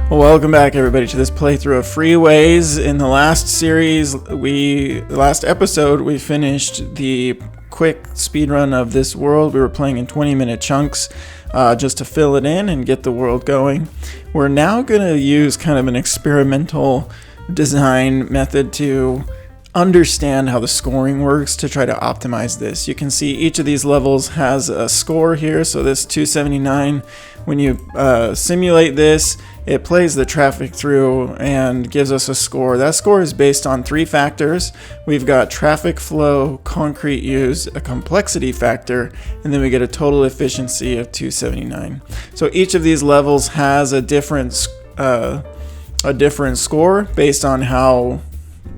Well, welcome back everybody to this playthrough of Freeways. In the last series, last episode, we finished the quick speedrun of this world. We were playing in 20-minute chunks just to fill it in and get the world going. We're now going to use kind of an experimental design method to understand how the scoring works to try to optimize this. You can see each of these levels has a score here. So this 279, when you simulate this, it plays the traffic through and gives us a score. That score is based on 3 factors. We've got traffic flow, concrete use, a complexity factor, and then we get a total efficiency of 279. So each of these levels has a different score based on how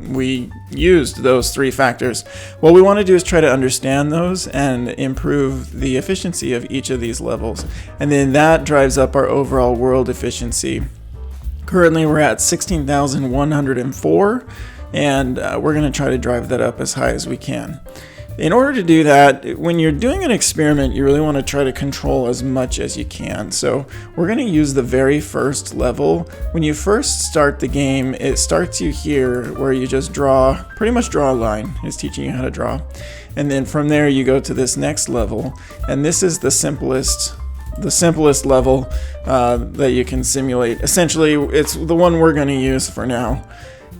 we used those 3 factors. What we want to do is try to understand those and improve the efficiency of each of these levels. And then that drives up our overall world efficiency. Currently we're at 16,104 and we're going to try to drive that up as high as we can. In order to do that, when you're doing an experiment, you really want to try to control as much as you can. So we're going to use the very first level. When you first start the game, it starts you here where you just pretty much draw a line. It's teaching you how to draw. And then from there you go to this next level. And this is the simplest level that you can simulate. Essentially, it's the one we're going to use for now.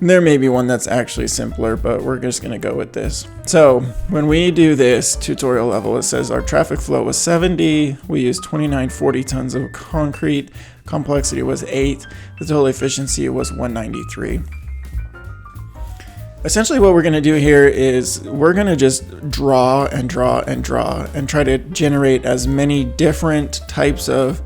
There may be one that's actually simpler, but we're just going to go with this. So when we do this tutorial level, it says our traffic flow was 70. We used 2940 tons of concrete. Complexity was 8. The total efficiency was 193. Essentially what we're going to do here is we're going to just draw and try to generate as many different types of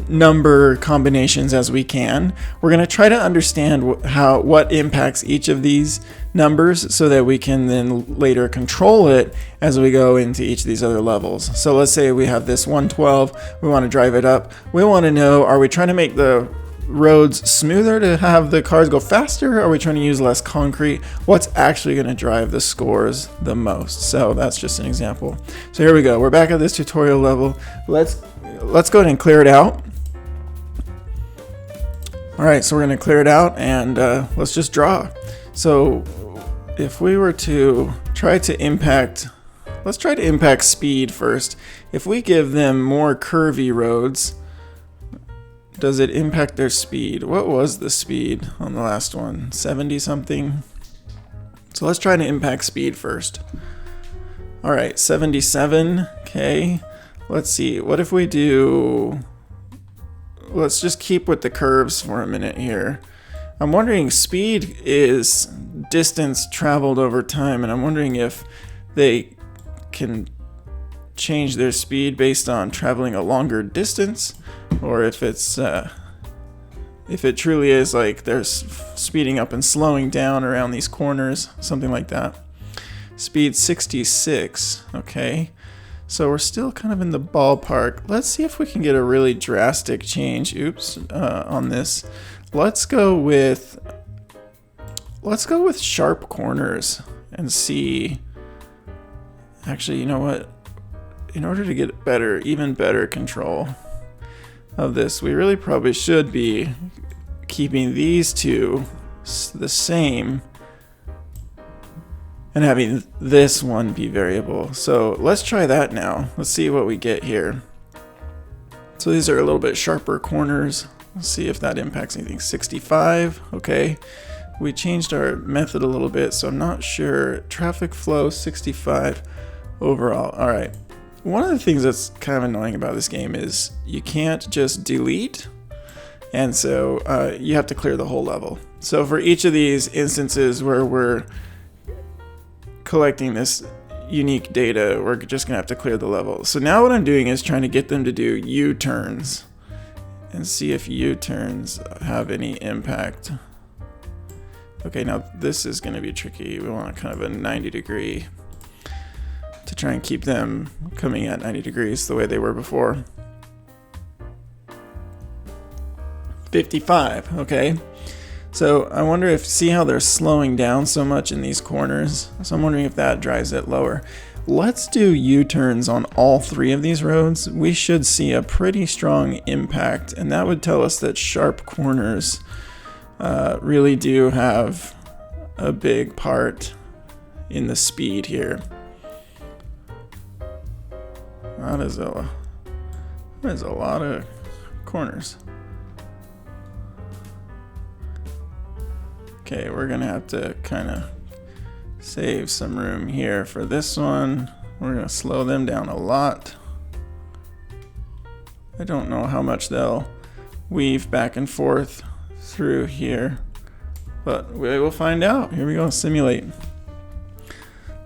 number combinations as we can. We're going to try to understand what impacts each of these numbers so that we can then later control it as we go into each of these other levels. So let's say we have this 112, we want to drive it up. We want to know, are we trying to make the roads smoother to have the cars go faster? Or are we trying to use less concrete? What's actually going to drive the scores the most? So that's just an example. So here we go. We're back at this tutorial level. Let's go ahead and clear it out. All right, so we're going to clear it out and let's just draw. So if we were to try to impact, let's try to impact speed first. If we give them more curvy roads, does it impact their speed? What was the speed on the last one? 70 something. So let's try to impact speed first. All right, 77. Okay. Let's see. What if we do... Let's just keep with the curves for a minute here. I'm wondering, speed is distance traveled over time, and I'm wondering if they can change their speed based on traveling a longer distance, or if it's if it truly is like they're speeding up and slowing down around these corners, something like that. Speed 66. Okay. So we're still kind of in the ballpark. Let's see if we can get a really drastic change. On this. Let's go with sharp corners and see. Actually, you know what? In order to get even better control of this, we really probably should be keeping these two the same and having this one be variable. So let's try that now. Let's see what we get here. So these are a little bit sharper corners. Let's see if that impacts anything. 65, okay. We changed our method a little bit, so I'm not sure. Traffic flow 65 overall. All right. One of the things that's kind of annoying about this game is you can't just delete, and so you have to clear the whole level. So for each of these instances where we're collecting this unique data, we're just gonna have to clear the level. So now what I'm doing is trying to get them to do U-turns and see if U-turns have any impact. Okay, now this is gonna be tricky. We want kind of a 90 degree to try and keep them coming at 90 degrees the way they were before. 55, okay. So I wonder see how they're slowing down so much in these corners. So I'm wondering if that drives it lower. Let's do U-turns on all 3 of these roads. We should see a pretty strong impact, and that would tell us that sharp corners really do have a big part in the speed here. That is a lot of corners. Okay, we're gonna have to kind of save some room here for this one. We're gonna slow them down a lot. I don't know how much they'll weave back and forth through here, but we will find out. Here we go, simulate.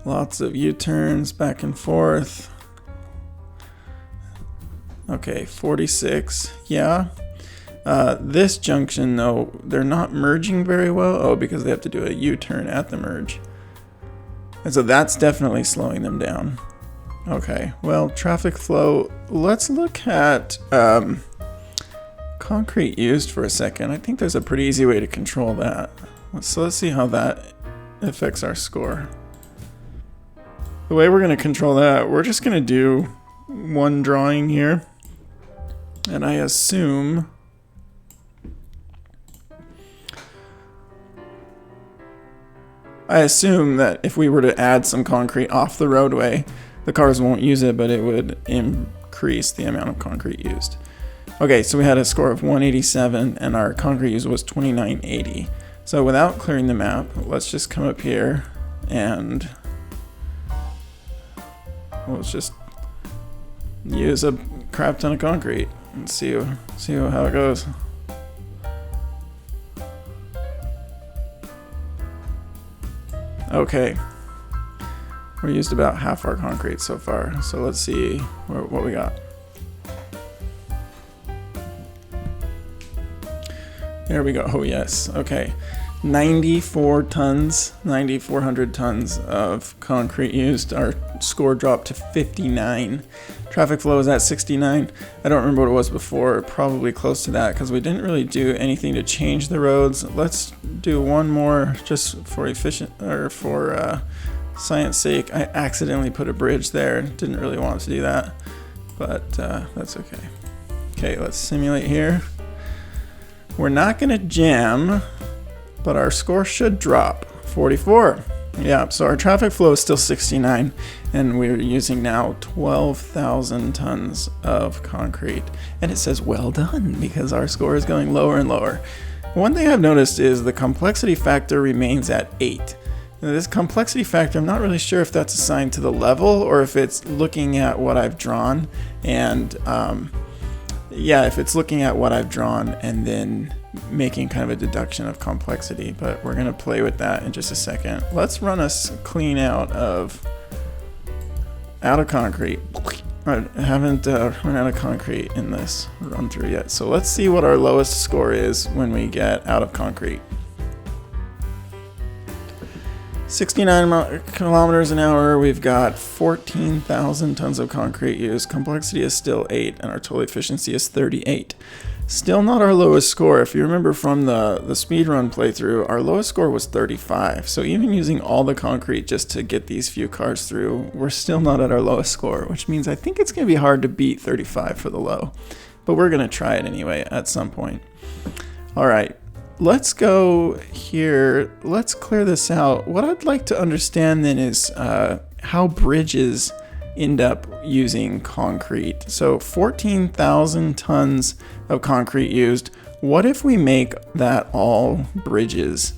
Lots of U-turns back and forth. Okay, 46, yeah. This junction though, they're not merging very well. Oh, because they have to do a U-turn at the merge. And so that's definitely slowing them down. Okay, well, traffic flow, let's look at concrete used for a second. I think there's a pretty easy way to control that. So let's see how that affects our score. The way we're gonna control that, we're just gonna do one drawing here. And I assume that if we were to add some concrete off the roadway, the cars won't use it, but it would increase the amount of concrete used. Okay, so we had a score of 187 and our concrete use was 2980. So without clearing the map, let's just come up here and let's just use a crap ton of concrete and see how it goes. Okay, we used about half our concrete so far, so let's see what we got. There we go. Oh yes, okay. 9,400 tons of concrete used. Our score dropped to 59. Traffic flow is at 69. I don't remember what it was before, probably close to that because we didn't really do anything to change the roads. Let's do one more just for science sake. I accidentally put a bridge there. Didn't really want to do that, but that's okay. Okay, let's simulate here. We're not gonna jam, but our score should drop. 44. Yeah, so our traffic flow is still 69, and we're using now 12,000 tons of concrete. And it says well done, because our score is going lower and lower. One thing I've noticed is the complexity factor remains at 8. Now, this complexity factor, I'm not really sure if that's assigned to the level or if it's looking at what I've drawn. And yeah, if it's looking at what I've drawn and then making kind of a deduction of complexity, but we're gonna play with that in just a second. Let's run a clean out of concrete. I haven't run out of concrete in this run through yet, so let's see what our lowest score is when we get out of concrete. 69 kilometers an hour. We've got 14,000 tons of concrete used. Complexity is still 8, and our total efficiency is 38. Still not our lowest score. If you remember from the speedrun playthrough, our lowest score was 35. So even using all the concrete just to get these few cars through, we're still not at our lowest score, which means I think it's going to be hard to beat 35 for the low. But we're going to try it anyway at some point. All right, let's go here. Let's clear this out. What I'd like to understand then is how bridges end up using concrete. So 14,000 tons of concrete used. What if we make that all bridges?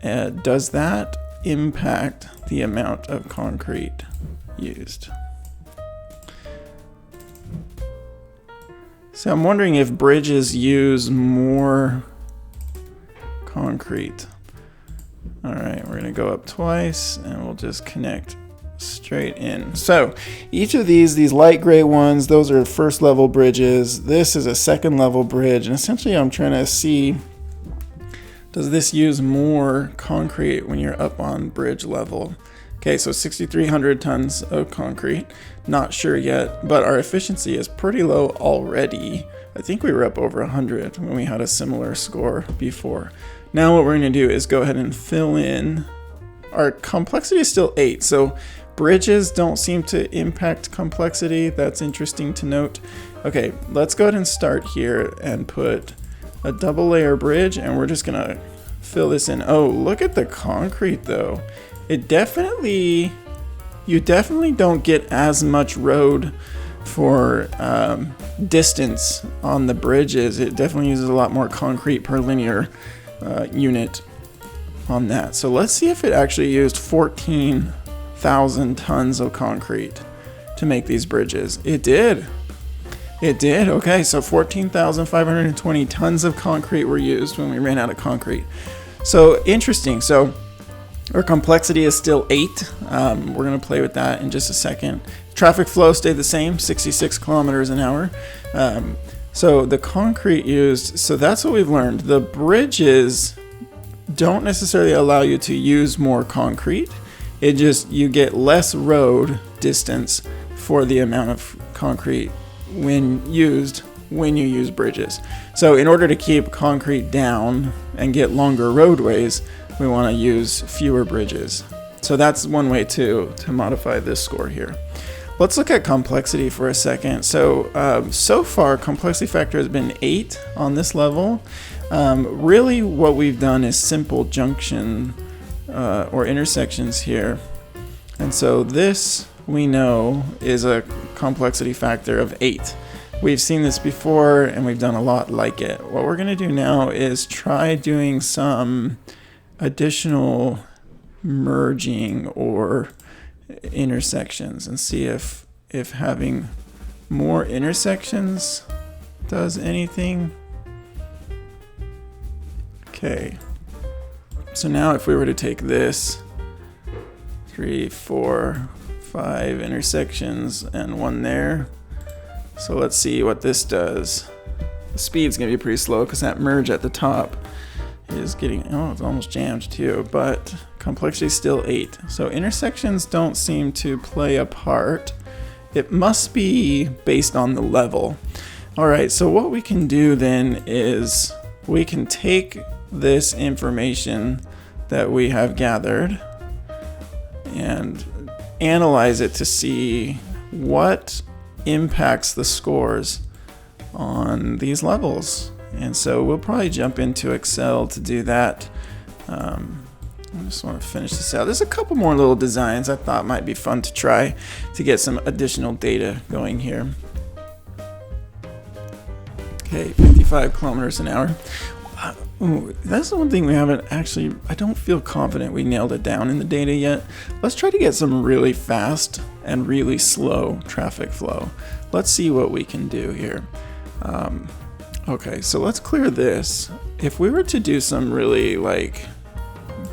Does that impact the amount of concrete used? So I'm wondering if bridges use more concrete. All right, we're gonna go up twice and we'll just connect straight in. So each of these light gray ones, those are first level bridges. This is a second level bridge, and essentially I'm trying to see, does this use more concrete when you're up on bridge level? Okay, so 6,300 tons of concrete. Not sure yet, but our efficiency is pretty low already. I think we were up over 100 when we had a similar score before. Now what we're gonna do is go ahead and fill in. Our complexity is still 8, so Bridges don't seem to impact complexity. That's interesting to note. Okay, let's go ahead and start here and put a double layer bridge, and we're just gonna fill this in. Oh, look at the concrete though. You definitely don't get as much road for distance on the bridges. It definitely uses a lot more concrete per linear unit on that. So let's see if it actually used 14,000 tons of concrete to make these bridges. It did. It did. Okay, so 14,520 tons of concrete were used when we ran out of concrete. So interesting. So our complexity is still 8. We're going to play with that in just a second. Traffic flow stayed the same, 66 kilometers an hour. So the concrete used, so that's what we've learned. The bridges don't necessarily allow you to use more concrete. It just, you get less road distance for the amount of concrete when you use bridges. So in order to keep concrete down and get longer roadways, we want to use fewer bridges. So that's one way to modify this score here. Let's look at complexity for a second. So far, complexity factor has been 8 on this level. Really what we've done is simple junction or intersections here. And so this, we know, is a complexity factor of 8. We've seen this before and we've done a lot like it. What we're going to do now is try doing some additional merging or intersections and see if having more intersections does anything. Okay, so now if we were to take this 3, 4, 5 intersections and 1 there, so let's see what this does. The speed's gonna be pretty slow because that merge at the top is getting, oh, it's almost jammed too, but complexity is still 8. So intersections don't seem to play a part. It must be based on the level. All right, so what we can do then is we can take this information that we have gathered and analyze it to see what impacts the scores on these levels. And so we'll probably jump into Excel to do that. I just want to finish this out. There's a couple more little designs I thought might be fun to try to get some additional data going here. Okay, 55 kilometers an hour. Ooh, that's the one thing we haven't actually, I don't feel confident we nailed it down in the data yet. Let's try to get some really fast and really slow traffic flow. Let's see what we can do here. Okay, so let's clear this. If we were to do some really like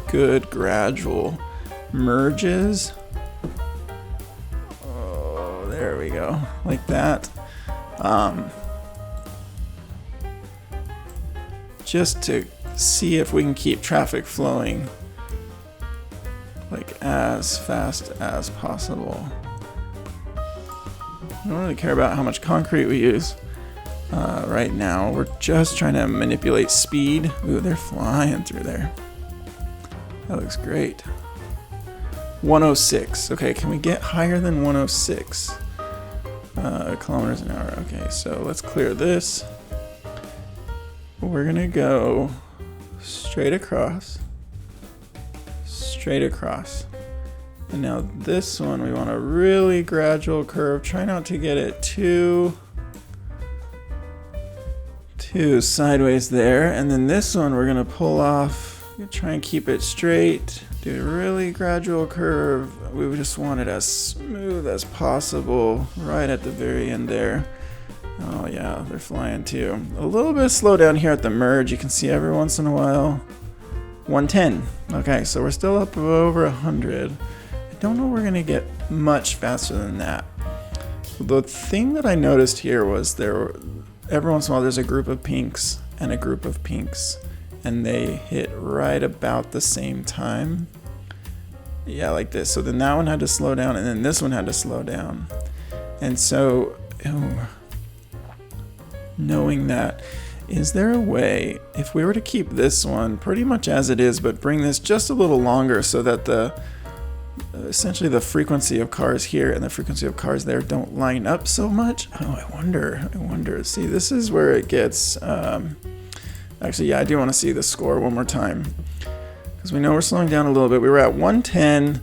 good gradual merges, oh, there we go, like that. Just to see if we can keep traffic flowing like as fast as possible. I don't really care about how much concrete we use right now. We're just trying to manipulate speed. Ooh, they're flying through there. That looks great. 106. Okay, can we get higher than 106 kilometers an hour? Okay, so let's clear this. We're gonna go straight across. And now this one, we want a really gradual curve. Try not to get it too sideways there. And then this one, we're gonna pull off, try and keep it straight. Do a really gradual curve. We just want it as smooth as possible right at the very end there. Oh yeah, they're flying too. A little bit of slowdown here at the merge. You can see every once in a while. 110. Okay, so we're still up over 100. I don't know we're gonna get much faster than that. The thing that I noticed here was every once in a while there's a group of pinks and a group of pinks, and they hit right about the same time. Yeah, like this. So then that one had to slow down, and then this one had to slow down. And so, knowing that, is there a way, if we were to keep this one pretty much as it is, but bring this just a little longer so that the essentially the frequency of cars here and the frequency of cars there don't line up so much. Oh, I wonder. See, this is where it gets, actually, yeah, I do want to see the score one more time, because we know we're slowing down a little bit. We were at 110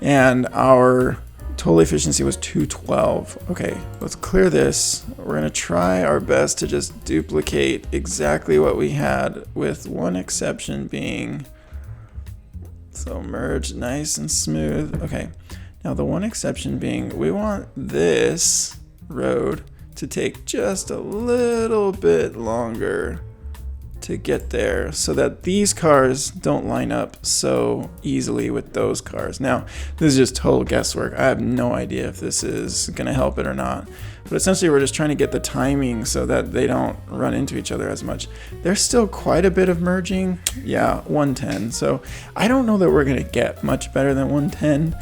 and our total efficiency was 212. Okay, let's clear this. We're gonna try our best to just duplicate exactly what we had, with one exception being, so merge nice and smooth. Okay, now the one exception being, we want this road to take just a little bit longer to get there, so that these cars don't line up so easily with those cars. Now, this is just total guesswork. I have no idea if this is going to help it or not. But essentially, we're just trying to get the timing so that they don't run into each other as much. There's still quite a bit of merging. Yeah, 110. So I don't know that we're going to get much better than 110.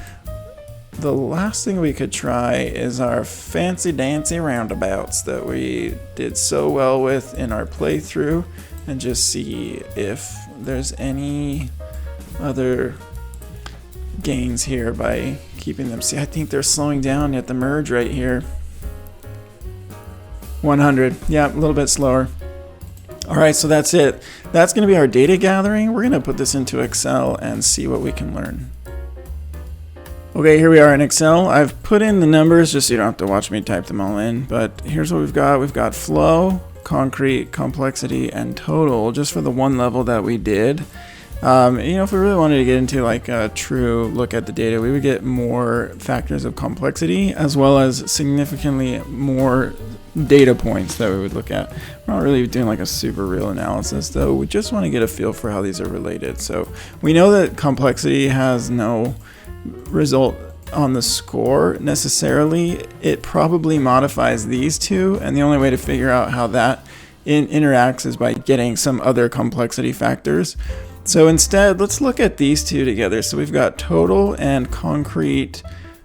The last thing we could try is our fancy dancy roundabouts that we did so well with in our playthrough, and just see if there's any other gains here by keeping them. See, I think they're slowing down at the merge right here. 100, yeah, a little bit slower. All right, so that's it. That's gonna be our data gathering. We're gonna put this into Excel and see what we can learn. Okay, here we are in Excel. I've put in the numbers just so you don't have to watch me type them all in, but here's what we've got. We've got flow, concrete, complexity, and total, just for the one level that we did. If we really wanted to get into like a true look at the data, we would get more factors of complexity, as well as significantly more data points that we would look at. We're not really doing like a super real analysis, though. We just want to get a feel for how these are related. So we know that complexity has no result on the score necessarily. It probably modifies these two, and the only way to figure out how that interacts is by getting some other complexity factors. So instead, let's look at these two together. So we've got total and concrete,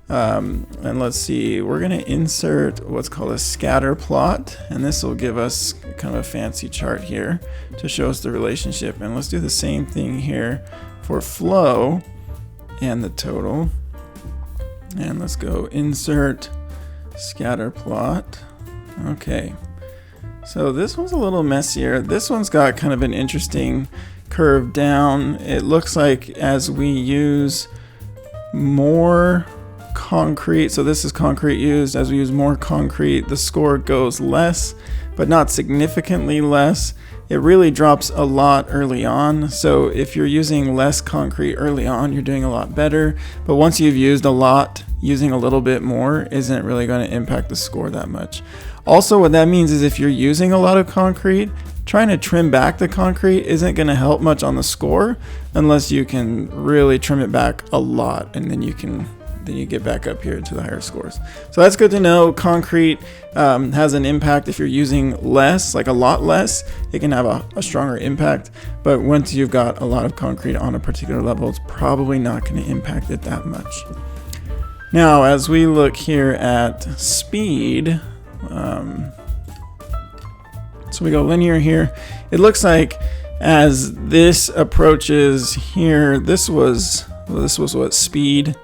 and let's see, we're going to insert what's called a scatter plot, and this will give us kind of a fancy chart here to show us the relationship. And let's do the same thing here for flow and the total. And let's go insert scatter plot. Okay, so this one's a little messier. This one's got kind of an interesting curve down. It looks like as we use more concrete, so this is concrete used, as we use more concrete, the score goes less, but not significantly less. It really drops a lot early on. So if you're using less concrete early on, you're doing a lot better. But once you've used a lot, using a little bit more isn't really going to impact the score that much. Also, what that means is if you're using a lot of concrete, trying to trim back the concrete isn't going to help much on the score unless you can really trim it back a lot, and then you get back up here to the higher scores. So that's good to know. Concrete has an impact if you're using less, like a lot less. It can have a stronger impact, but once you've got a lot of concrete on a particular level, it's probably not going to impact it that much. Now, as we look here at speed, so we go linear here. It looks like as this approaches here, this was what, speed,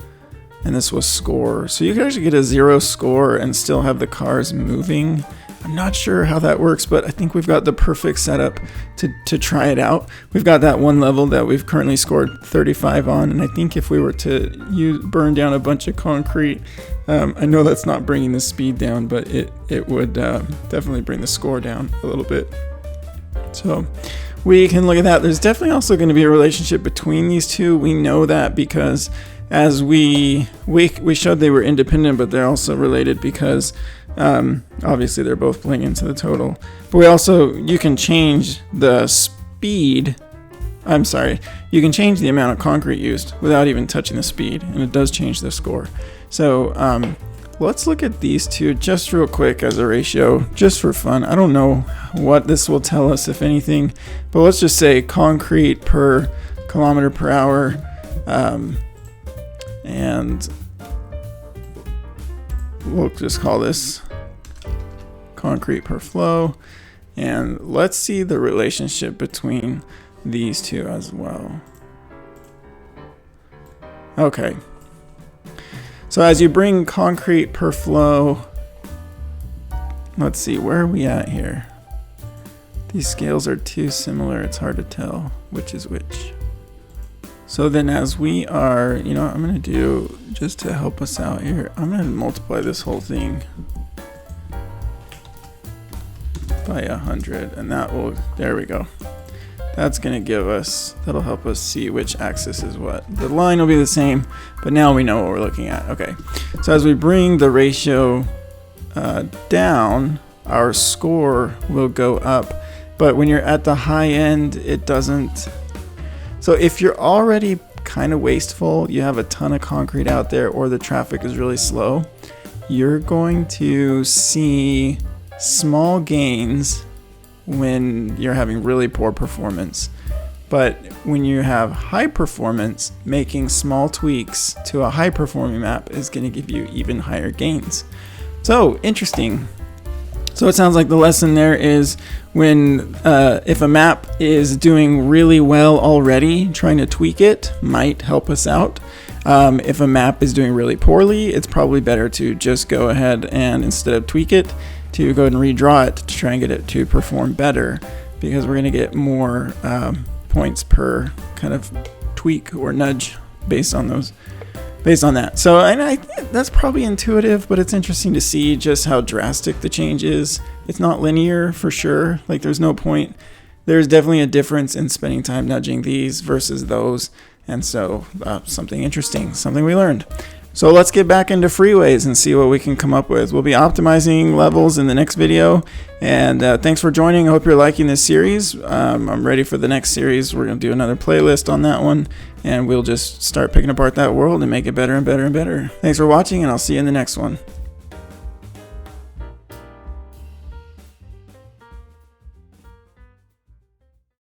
and this was score. So you can actually get a 0 score and still have the cars moving. I'm not sure how that works, but I think we've got the perfect setup to try it out. We've got that one level that we've currently scored 35 on, and I think if we were to burn down a bunch of concrete, I know that's not bringing the speed down, but it would definitely bring the score down a little bit. So we can look at that. There's definitely also going to be a relationship between these two. We know that because as we showed they were independent, but they're also related because obviously they're both playing into the total. But you can change the speed. I'm sorry, you can change the amount of concrete used without even touching the speed, and it does change the score. So let's look at these two just real quick as a ratio, just for fun. I don't know what this will tell us, if anything, but let's just say concrete per kilometer per hour, and we'll just call this concrete per flow, and let's see the relationship between these two as well. Okay, So as you bring concrete per flow, let's see, where are we at here? These scales are too similar, it's hard to tell which is which. So then as we are, you know what I'm gonna do, just to help us out here, I'm gonna multiply this whole thing by 100, and that will, there we go. That's gonna give us, that'll help us see which axis is what. The line will be the same, but now we know what we're looking at. Okay, so as we bring the ratio down, our score will go up. But when you're at the high end, it doesn't. So if you're already kind of wasteful, you have a ton of concrete out there, or the traffic is really slow, you're going to see small gains when you're having really poor performance. But when you have high performance, making small tweaks to a high performing map is going to give you even higher gains. So interesting. So it sounds like the lesson there is when if a map is doing really well already, trying to tweak it might help us out. If a map is doing really poorly, it's probably better to just go ahead and, instead of tweak it, to go ahead and redraw it to try and get it to perform better, because we're going to get more points per kind of tweak or nudge based on that. So, and I think that's probably intuitive, but it's interesting to see just how drastic the change is. It's not linear for sure. Like, there's no point. There's definitely a difference in spending time nudging these versus those. And so something interesting, something we learned. So let's get back into Freeways and see what we can come up with. We'll be optimizing levels in the next video. And thanks for joining. I hope you're liking this series. I'm ready for the next series. We're going to do another playlist on that one, and we'll just start picking apart that world and make it better and better and better. Thanks for watching, and I'll see you in the next one.